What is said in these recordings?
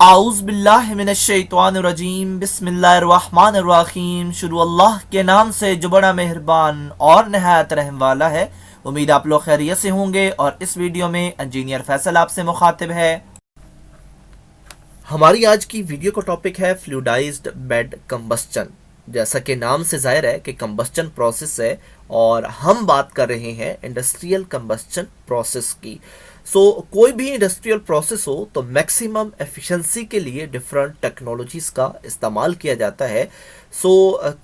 आऊज़ बिल्लाहि मिनश्शैतानिर्रजीम बिस्मिल्लाहिर्रहमानिर्रहीम। शुरू अल्लाह के नाम से जो बड़ा मेहरबान और नहायत रहम वाला है। उम्मीद आप लोग खैरियत से होंगे और इस वीडियो में इंजीनियर फैसल आपसे मुखातिब है। हमारी आज की वीडियो का टॉपिक है फ्लूइडाइज्ड बेड कंबस्चन। जैसा कि नाम से जाहिर है कि कंबस्चन प्रोसेस है और हम बात कर रहे हैं इंडस्ट्रियल कंबस्चन प्रोसेस की। कोई भी इंडस्ट्रियल प्रोसेस हो तो मैक्सिमम एफिशिएंसी के लिए डिफरेंट टेक्नोलॉजीज़ का इस्तेमाल किया जाता है।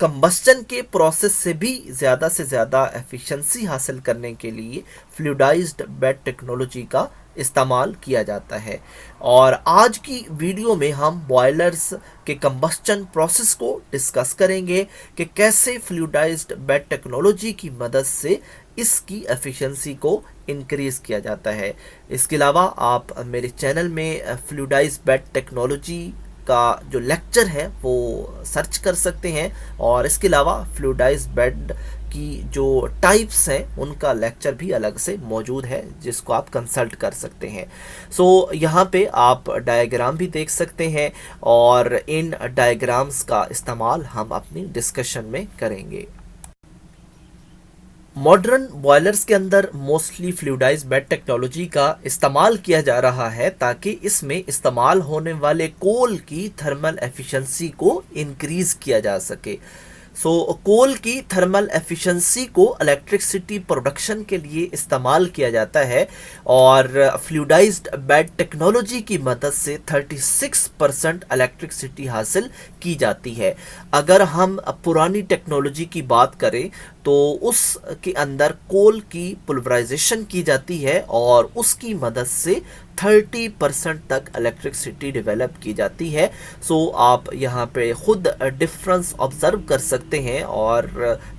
कंबस्चन के प्रोसेस से भी ज़्यादा से ज़्यादा एफिशिएंसी हासिल करने के लिए फ्लूइडाइज्ड बेड टेक्नोलॉजी का इस्तेमाल किया जाता है। और आज की वीडियो में हम बॉयलर्स के कंबस्चन प्रोसेस को डिस्कस करेंगे कि कैसे फ्लूइडाइज्ड बेड टेक्नोलॉजी की मदद से इसकी एफिशिएंसी को इंक्रीज किया जाता है। इसके अलावा आप मेरे चैनल में फ्लूइडाइज्ड बेड टेक्नोलॉजी का जो लेक्चर है वो सर्च कर सकते हैं और इसके अलावा फ्लूइडाइज्ड बेड की जो टाइप्स हैं उनका लेक्चर भी अलग से मौजूद है जिसको आप कंसल्ट कर सकते हैं। यहाँ पे आप डायग्राम भी देख सकते हैं और इन डायग्राम्स का इस्तेमाल हम अपनी डिस्कशन में करेंगे। मॉडर्न बॉयलर्स के अंदर मोस्टली फ्लूइडाइज्ड बेड टेक्नोलॉजी का इस्तेमाल किया जा रहा है ताकि इसमें इस्तेमाल होने वाले कोल की थर्मल एफिशिएंसी को इंक्रीज किया जा सके। कोल की थर्मल एफिशिएंसी को इलेक्ट्रिसिटी प्रोडक्शन के लिए इस्तेमाल किया जाता है और फ्लूइडाइज्ड बेड टेक्नोलॉजी की मदद से 36% इलेक्ट्रिसिटी हासिल की जाती है। अगर हम पुरानी टेक्नोलॉजी की बात करें तो उसके अंदर कोल की पुल्वराइजेशन की जाती है और उसकी मदद से 30% तक इलेक्ट्रिसिटी डेवलप की जाती है। आप यहाँ पे खुद डिफरेंस ऑब्जर्व कर सकते हैं और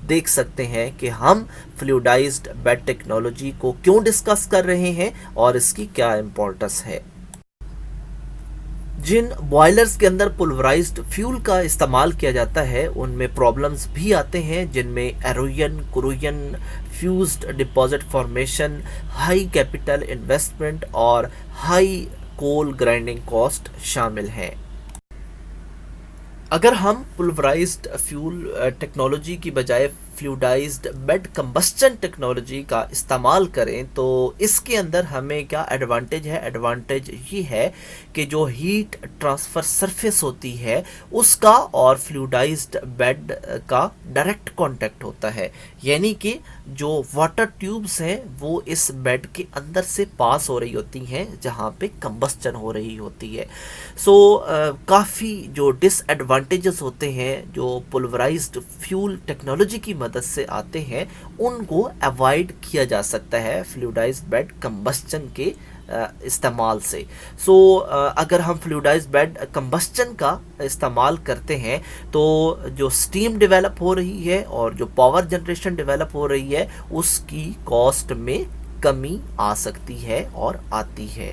देख सकते हैं कि हम फ्लूइडाइज्ड बेड टेक्नोलॉजी को क्यों डिस्कस कर रहे हैं और इसकी क्या इम्पोर्टेंस है। जिन बॉयलर्स के अंदर पुल्वराइज्ड फ्यूल का इस्तेमाल किया जाता है उनमें प्रॉब्लम्स भी आते हैं जिनमें halogen, corrosion, fused deposit formation, high capital investment और हाई कोल ग्राइंडिंग कॉस्ट शामिल हैं। अगर हम पुल्वराइज्ड फ्यूल टेक्नोलॉजी की बजाय फ्लूइडाइज्ड बेड कंबस्चन टेक्नोलॉजी का इस्तेमाल करें तो इसके अंदर हमें क्या एडवांटेज है। एडवांटेज ये है कि जो हीट ट्रांसफ़र सरफेस होती है उसका और फ्लूइडाइज्ड बेड का डायरेक्ट कांटेक्ट होता है, यानी कि जो वाटर ट्यूब्स हैं वो इस बेड के अंदर से पास हो रही होती हैं जहाँ पे कंबस्चन हो रही होती है। काफ़ी जो डिसएडवांटेजेस होते हैं जो पुल्वराइज्ड फ्यूल टेक्नोलॉजी की मदद से आते हैं उनको अवॉइड किया जा सकता है फ्लूइडाइज्ड बेड कंबस्चन के इस्तेमाल से। अगर हम फ्लूइडाइज्ड बेड कंबस्चन का इस्तेमाल करते हैं तो जो स्टीम डेवलप हो रही है और जो पावर जनरेशन डेवलप हो रही है उसकी कॉस्ट में कमी आ सकती है और आती है।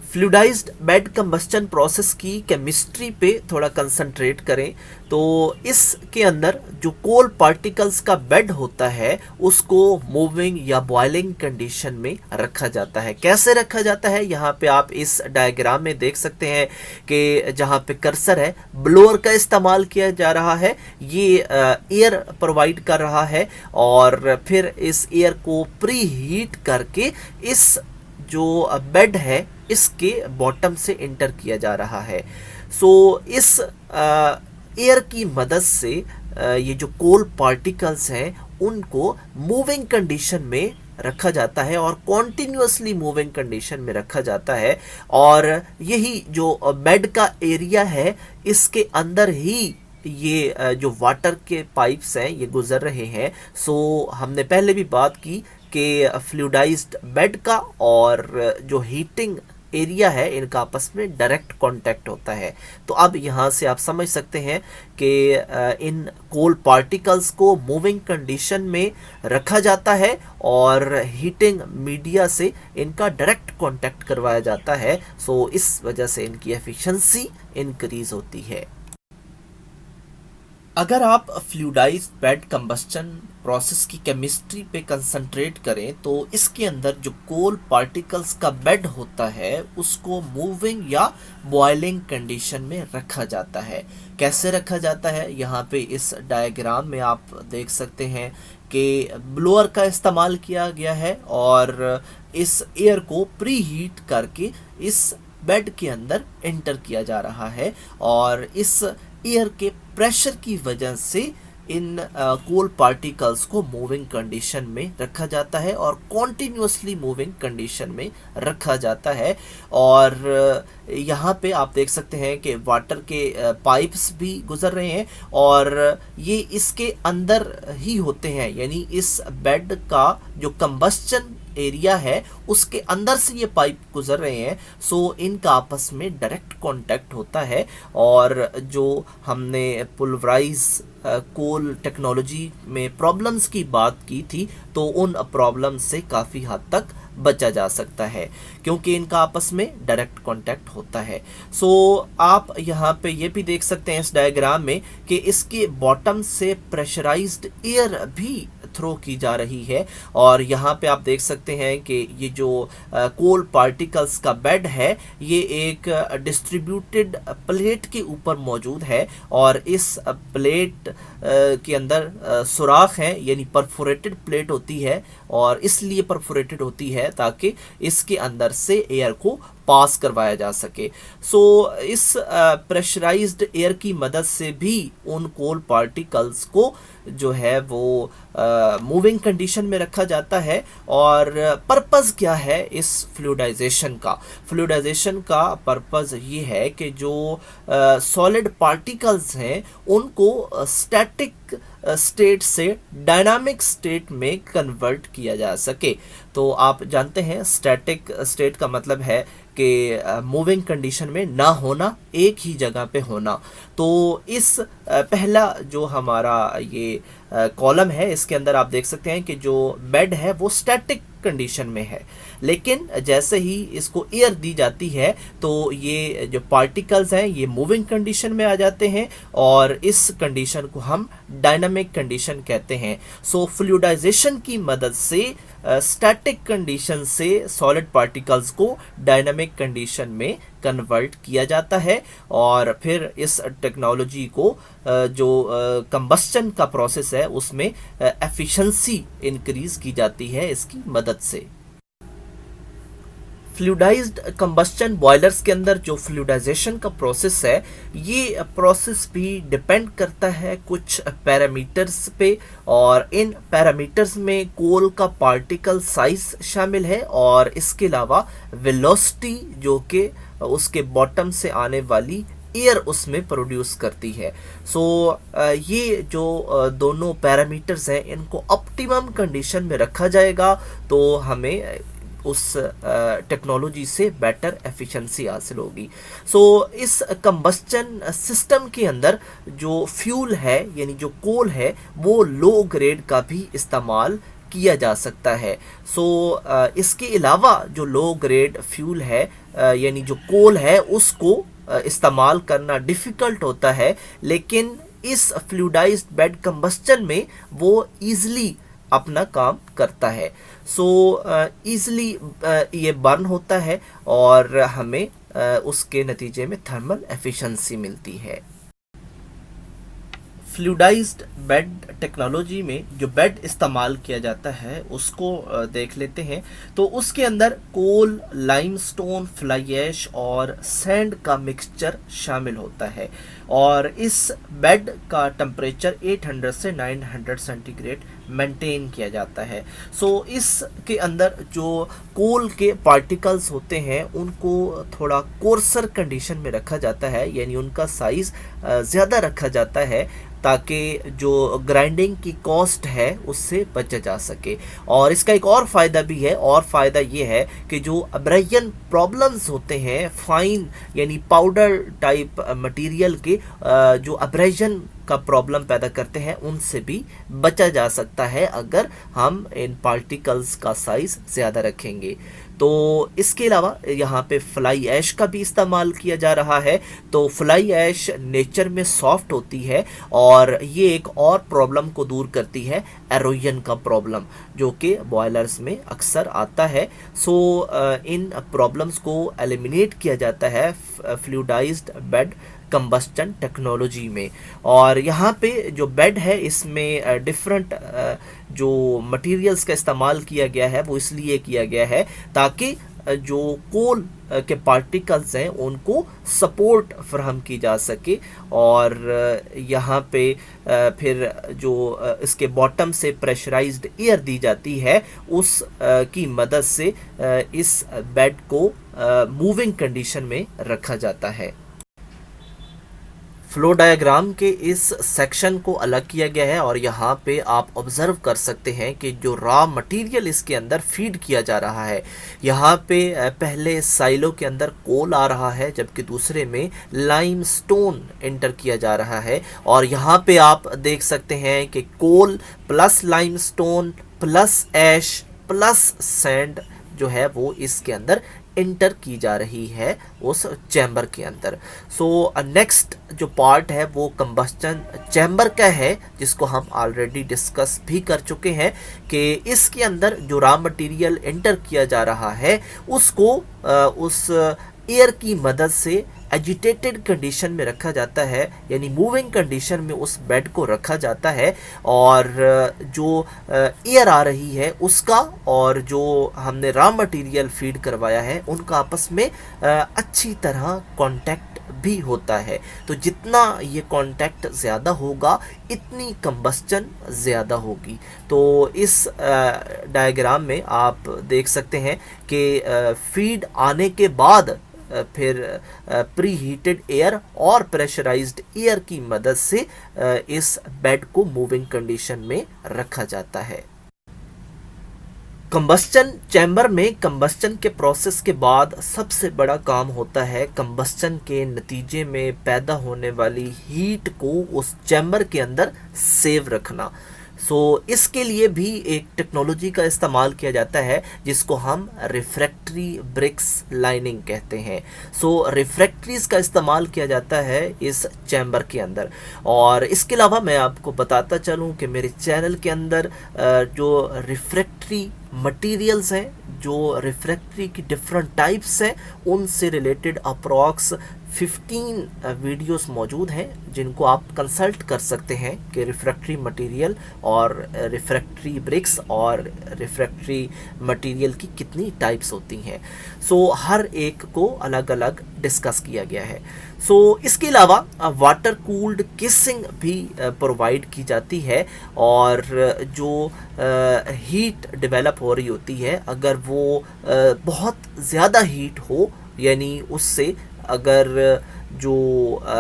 फ्लूइडाइज्ड बेड कंबस्चन प्रोसेस की केमिस्ट्री पे थोड़ा कंसंट्रेट करें तो इसके अंदर जो कोल पार्टिकल्स का बेड होता है उसको मूविंग या बॉइलिंग कंडीशन में रखा जाता है। कैसे रखा जाता है यहाँ पे आप इस डायग्राम में देख सकते हैं कि जहाँ पे कर्सर है ब्लोअर का इस्तेमाल किया जा रहा है। ये एयर प्रोवाइड कर रहा है और फिर इस एयर को प्री हीट करके इस जो बेड है इसके बॉटम से इंटर किया जा रहा है। इस एयर की मदद से ये जो कोल पार्टिकल्स हैं उनको मूविंग कंडीशन में रखा जाता है और कॉन्टिन्यूसली मूविंग कंडीशन में रखा जाता है और यही जो बेड का एरिया है इसके अंदर ही ये जो वाटर के पाइप्स हैं ये गुजर रहे हैं। हमने पहले भी बात की कि फ्लूइडाइज्ड बेड का और जो हीटिंग एरिया है इनका आपस में डायरेक्ट कांटेक्ट होता है। तो अब यहाँ से आप समझ सकते हैं कि इन कोल पार्टिकल्स को मूविंग कंडीशन में रखा जाता है और हीटिंग मीडिया से इनका डायरेक्ट कांटेक्ट करवाया जाता है। इस वजह से इनकी एफिशिएंसी इंक्रीज होती है। अगर आप फ्लूइडाइज्ड बेड कंबस्चन प्रोसेस की केमिस्ट्री पे कंसंट्रेट करें तो इसके अंदर जो कोल पार्टिकल्स का बेड होता है उसको मूविंग या बॉइलिंग कंडीशन में रखा जाता है। कैसे रखा जाता है, यहाँ पे इस डायग्राम में आप देख सकते हैं कि ब्लोअर का इस्तेमाल किया गया है और इस एयर को प्री हीट करके इस बेड के अंदर एंटर किया जा रहा है और इस एयर के प्रेशर की वजह से इन कोल पार्टिकल्स को मूविंग कंडीशन में रखा जाता है और कॉन्टिन्यूसली मूविंग कंडीशन में रखा जाता है। और यहाँ पे आप देख सकते हैं कि वाटर के पाइप्स भी गुजर रहे हैं और ये इसके अंदर ही होते हैं, यानी इस बेड का जो कंबस्चन एरिया है उसके अंदर से ये पाइप गुजर रहे हैं। सो इनका आपस में डायरेक्ट कांटेक्ट होता है और जो हमने पुलवराइज कोल टेक्नोलॉजी में प्रॉब्लम्स की बात की थी तो उन प्रॉब्लम से काफ़ी हद तक बचा जा सकता है क्योंकि इनका आपस में डायरेक्ट कांटेक्ट होता है। सो आप यहाँ पे ये भी देख सकते हैं इस डायग्राम में कि इसके बॉटम से प्रेशराइज्ड एयर भी थ्रो की जा रही है और यहाँ पे आप देख सकते हैं कि ये जो कोल पार्टिकल्स का बेड है ये एक डिस्ट्रीब्यूटेड प्लेट के ऊपर मौजूद है और इस प्लेट के अंदर सुराख है, यानी परफोरेटेड प्लेट होती है और इसलिए परफोरेटेड होती है ताकि इसके अंदर से एयर को पास करवाया जा सके। सो इस प्रेशराइज्ड एयर की मदद से भी उन कोल पार्टिकल्स को जो है वो मूविंग कंडीशन में रखा जाता है। और पर्पस क्या है इस फ्लूइडाइजेशन का? फ्लूइडाइजेशन का पर्पस ये है कि जो सॉलिड पार्टिकल्स हैं उनको स्टैटिक स्टेट से डायनामिक स्टेट में कन्वर्ट किया जा सके। तो आप जानते हैं स्टैटिक स्टेट का मतलब है कि मूविंग कंडीशन में ना होना, एक ही जगह पे होना। तो इस पहला जो हमारा ये कॉलम है इसके अंदर आप देख सकते हैं कि जो बेड है वो स्टैटिक कंडीशन में है, लेकिन जैसे ही इसको एयर दी जाती है तो ये जो पार्टिकल्स हैं ये मूविंग कंडीशन में आ जाते हैं और इस कंडीशन को हम डायनामिक कंडीशन कहते हैं। सो फ्लूइडाइजेशन की मदद से स्टैटिक कंडीशन से सॉलिड पार्टिकल्स को डायनामिक कंडीशन में कन्वर्ट किया जाता है और फिर इस टेक्नोलॉजी को जो कंबस्चन का प्रोसेस है उसमें एफिशिएंसी इंक्रीज की जाती है इसकी मदद से। फ्लूइडाइज्ड कंबस्चन बॉयलर्स के अंदर जो फ्लूइडाइजेशन का प्रोसेस है ये प्रोसेस भी डिपेंड करता है कुछ पैरामीटर्स पे और इन पैरामीटर्स में कोल का पार्टिकल साइज शामिल है और इसके अलावा वेलोसिटी जो कि उसके बॉटम से आने वाली एयर उसमें प्रोड्यूस करती है। सो ये जो दोनों पैरामीटर्स हैं इनको ऑप्टिमम कंडीशन में रखा जाएगा तो हमें उस टेक्नोलॉजी से बेटर एफिशिएंसी हासिल होगी। सो इस कंबस्चन सिस्टम के अंदर जो फ्यूल है यानी जो कोल है वो लो ग्रेड का भी इस्तेमाल किया जा सकता है। सो इसके अलावा जो लो ग्रेड फ्यूल है यानी जो कोल है उसको इस्तेमाल करना डिफ़िकल्ट होता है, लेकिन इस फ्लूइडाइज्ड बेड कंबस्चन में वो ईज़िली अपना काम करता है। सो ईज़िली ये बर्न होता है और हमें उसके नतीजे में थर्मल एफिशिएंसी मिलती है। फ्लूइडाइज्ड बेड टेक्नोलॉजी में जो बेड इस्तेमाल किया जाता है उसको देख लेते हैं। तो उसके अंदर कोल, लाइमस्टोन, फ्लाई ऐश और सैंड का मिक्सचर शामिल होता है और इस बेड का टेम्परेचर 800 से 900 सेंटीग्रेड मेंटेन किया जाता है। सो इसके अंदर जो कोल के पार्टिकल्स होते हैं उनको थोड़ा कोर्सर कंडीशन में रखा जाता है, यानी उनका साइज़ ज़्यादा रखा जाता है ताकि जो ग्राइंडिंग की कॉस्ट है उससे बचा जा सके। और इसका एक और फ़ायदा भी है, और फ़ायदा ये है कि जो अब्रेजन प्रॉब्लम्स होते हैं फाइन यानी पाउडर टाइप मटेरियल के जो अब्रेजन का प्रॉब्लम पैदा करते हैं उनसे भी बचा जा सकता है अगर हम इन पार्टिकल्स का साइज़ ज़्यादा रखेंगे। तो इसके अलावा यहाँ पे फ्लाई ऐश का भी इस्तेमाल किया जा रहा है। तो फ्लाई ऐश नेचर में सॉफ्ट होती है और ये एक और प्रॉब्लम को दूर करती है, एरोजन का प्रॉब्लम, जो कि बॉयलर्स में अक्सर आता है। सो इन प्रॉब्लम्स को एलिमिनेट किया जाता है फ्लूइडाइज्ड बेड कंबस्टन टेक्नोलॉजी में। और यहाँ पे जो बेड है इसमें डिफरेंट जो मटेरियल्स का इस्तेमाल किया गया है वो इसलिए किया गया है ताकि जो कोल के पार्टिकल्स हैं उनको सपोर्ट फ्राहम की जा सके। और यहाँ पे फिर जो इसके बॉटम से प्रेशराइज्ड एयर दी जाती है उस की मदद से इस बेड को मूविंग कंडीशन में रखा जाता है। फ्लो डायग्राम के इस सेक्शन को अलग किया गया है और यहाँ पे आप ऑब्जर्व कर सकते हैं कि जो रॉ मटेरियल इसके अंदर फीड किया जा रहा है, यहाँ पे पहले साइलो के अंदर कोल आ रहा है जबकि दूसरे में लाइमस्टोन एंटर किया जा रहा है। और यहाँ पे आप देख सकते हैं कि कोल प्लस लाइमस्टोन प्लस ऐश प्लस सैंड जो है वो इसके अंदर इंटर की जा रही है उस चैम्बर के अंदर। सो नेक्स्ट जो पार्ट है वो कंबस्टन चैम्बर का है, जिसको हम ऑलरेडी डिस्कस भी कर चुके हैं कि इसके अंदर जो रॉ मटेरियल इंटर किया जा रहा है उसको उस एयर की मदद से एजिटेटेड कंडीशन में रखा जाता है, यानी मूविंग कंडीशन में उस बेड को रखा जाता है। और जो एयर आ रही है उसका और जो हमने रॉ मटेरियल फीड करवाया है उनका आपस में अच्छी तरह कांटेक्ट भी होता है। तो जितना ये कांटेक्ट ज़्यादा होगा इतनी कंबस्टन ज़्यादा होगी। तो इस डायग्राम में आप देख सकते हैं कि फीड आने के बाद फिर प्री हीटेड एयर और प्रेशराइज्ड एयर की मदद से इस बेड को मूविंग कंडीशन में रखा जाता है। कंबस्टन चैम्बर में कंबस्टन के प्रोसेस के बाद सबसे बड़ा काम होता है कंबस्टन के नतीजे में पैदा होने वाली हीट को उस चैम्बर के अंदर सेव रखना। सो इसके लिए भी एक टेक्नोलॉजी का इस्तेमाल किया जाता है जिसको हम रिफ्रैक्टरी ब्रिक्स लाइनिंग कहते हैं। सो रिफ्रैक्टरीज का इस्तेमाल किया जाता है इस चैम्बर के अंदर। और इसके अलावा मैं आपको बताता चलूं कि मेरे चैनल के अंदर जो रिफ्रैक्टरी मटेरियल्स हैं, जो रिफ्रैक्टरी की डिफरेंट टाइप्स हैं, उनसे रिलेटेड अप्रॉक्स 15 वीडियोस मौजूद हैं जिनको आप कंसल्ट कर सकते हैं कि रिफ्रैक्टरी मटेरियल और रिफ्रैक्टरी ब्रिक्स और रिफ्रैक्टरी मटेरियल की कितनी टाइप्स होती हैं। सो हर एक को अलग अलग डिस्कस किया गया है। सो इसके अलावा वाटर कूल्ड केसिंग भी प्रोवाइड की जाती है। और जो हीट डेवलप हो रही होती है, अगर वो बहुत ज़्यादा हीट हो, यानी उससे अगर जो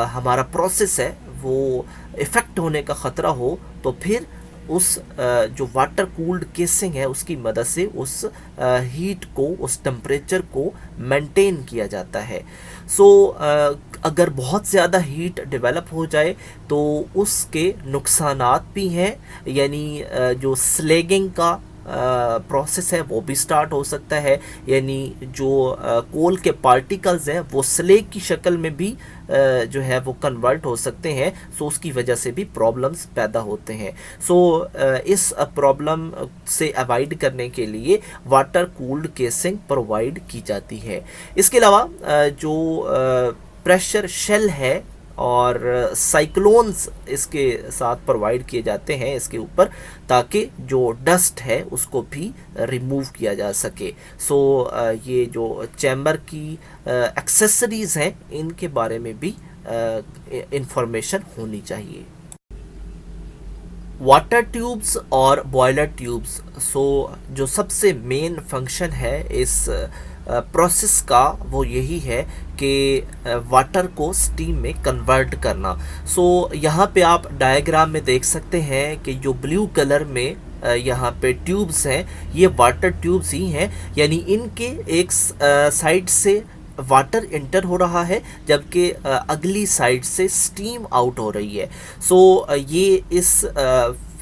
हमारा प्रोसेस है वो इफ़ेक्ट होने का ख़तरा हो, तो फिर उस जो वाटर कूल्ड केसिंग है उसकी मदद से उस हीट को, उस टेम्परेचर को मेंटेन किया जाता है। सो अगर बहुत ज़्यादा हीट डेवलप हो जाए तो उसके नुकसानात भी हैं, यानी जो स्लैगिंग का प्रोसेस है वो भी स्टार्ट हो सकता है, यानी जो कोल के पार्टिकल्स हैं वो स्लेग की शक्ल में भी जो है वो कन्वर्ट हो सकते हैं। सो उसकी वजह से भी प्रॉब्लम्स पैदा होते हैं। सो इस प्रॉब्लम से अवॉइड करने के लिए वाटर कूल्ड केसिंग प्रोवाइड की जाती है। इसके अलावा जो प्रेशर शेल है और साइक्लोन्स इसके साथ प्रोवाइड किए जाते हैं इसके ऊपर, ताकि जो डस्ट है उसको भी रिमूव किया जा सके। सो ये जो चैम्बर की एक्सेसरीज़ हैं इनके बारे में भी इंफॉर्मेशन होनी चाहिए। वाटर ट्यूब्स और बॉयलर ट्यूब्स, सो जो सबसे मेन फंक्शन है इस प्रोसेस का वो यही है कि वाटर को स्टीम में कन्वर्ट करना। सो यहाँ पे आप डायग्राम में देख सकते हैं कि जो ब्लू कलर में यहाँ पे ट्यूब्स हैं ये वाटर ट्यूब्स ही हैं, यानी इनके एक साइड से वाटर इंटर हो रहा है जबकि अगली साइड से स्टीम आउट हो रही है। सो ये इस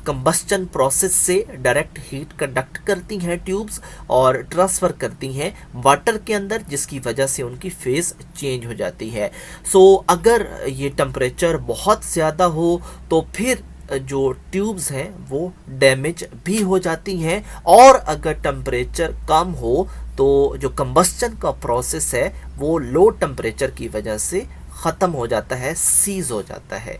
कंबस्चन प्रोसेस से डायरेक्ट हीट कंडक्ट करती हैं ट्यूब्स और ट्रांसफ़र करती हैं वाटर के अंदर, जिसकी वजह से उनकी फेज़ चेंज हो जाती है। सो अगर ये टेम्परेचर बहुत ज़्यादा हो तो फिर जो ट्यूब्स हैं वो डैमेज भी हो जाती हैं, और अगर टेम्परेचर कम हो तो जो कंबस्चन का प्रोसेस है वो लो टेम्परेचर की वजह से ख़त्म हो जाता है, सीज हो जाता है।